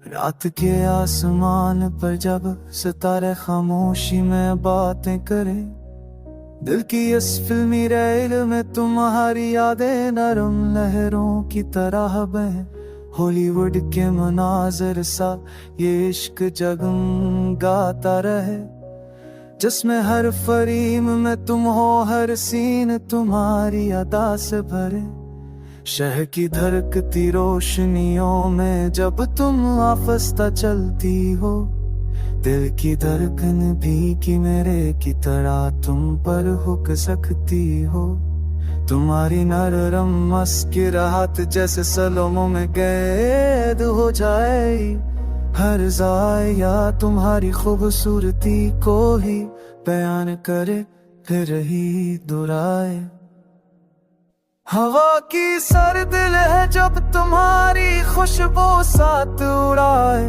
रात के आसमान पर जब सितारे खामोशी में बातें करें, दिल की इस फिल्मी रेल में तुम्हारी यादें नरम लहरों की तरह बहें। हॉलीवुड के मनाज़र सा ये इश्क जगमगाता रहे, जिसमें हर फ्रेम में तुम हो, हर सीन तुम्हारी अदा से भरे। शहर की धड़कती रोशनियों में जब तुम आफस्ता चलती हो, दिल की धड़कन भी कि मेरे की तरह तुम पर हुक सकती हो। तुम्हारी नरम मुस्कुराहट जैसे सलोमों में कैद हो जाए, हर जाया तुम्हारी खूबसूरती को ही बयान करे फिर ही दोहराए। हवा की सर्द लहर जब तुम्हारी खुशबू साथ उड़ाए,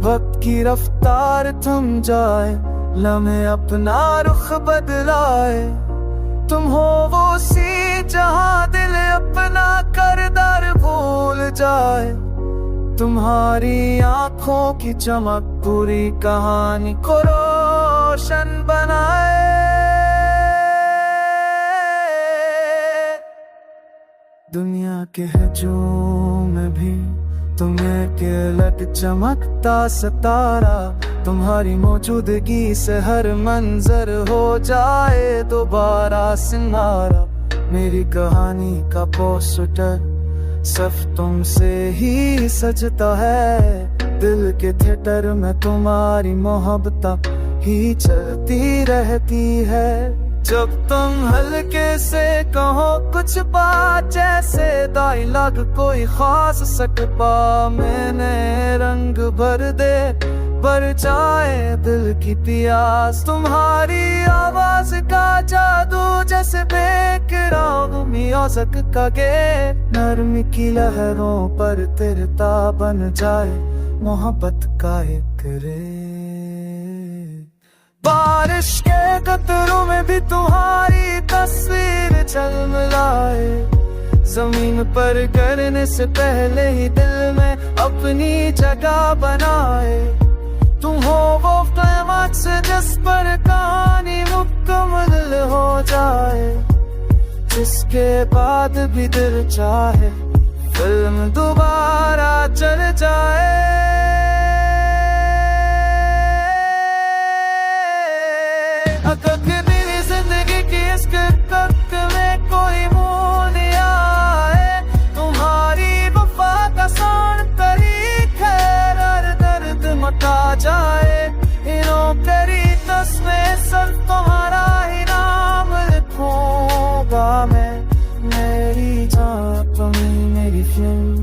वक्त की रफ्तार थम जाए, लम्हे अपना रुख बदलाए। तुम हो वो सी जहां दिल अपना करदार भूल जाए। तुम्हारी आंखों की चमक पूरी कहानी को रोशन बनाए। दुनिया के हजूम में भी तुम्हें के लट चमकता सितारा, तुम्हारी मौजूदगी से हर मंजर हो जाए दोबारा सिनारा। मेरी कहानी का पोस्टर सिर्फ तुमसे ही सजता है, दिल के थिएटर में तुम्हारी मोहब्बत ही चलती रहती है। जब तुम हल्के से कहो कुछ बात, जैसे डायलॉग कोई खास सकपा, मैंने रंग भर दे भर जाए दिल की प्यास। तुम्हारी आवाज का जादू जैसे बेकरार म्यूजिक का गे, नरमी की लहरों पर तिरता बन जाए मोहब्बत का एक रेत। बारिश के कतरों में भी तुम्हारी तस्वीर झलमलाए, जमीन पर गिरने से पहले ही दिल में अपनी जगह बनाए। तुम हो वो क़यामत से जिस पर कहानी मुकम्मल हो जाए, जिसके बाद भी दिल चाहे फिल्म दोबारा चल जाए। अगर मेरी जिंदगी की इस कक में कोई मोड़ आए, तुम्हारी वफा का सान तरीक है, दर्द मटा जाए। इन्हों करी तस्में सिर्फ तुम्हारा ही नाम लिखूंगा मैं। मेरी जान तुम ही मेरी फिल्म,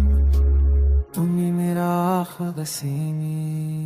तुम ही मेरा आखिरी सीन।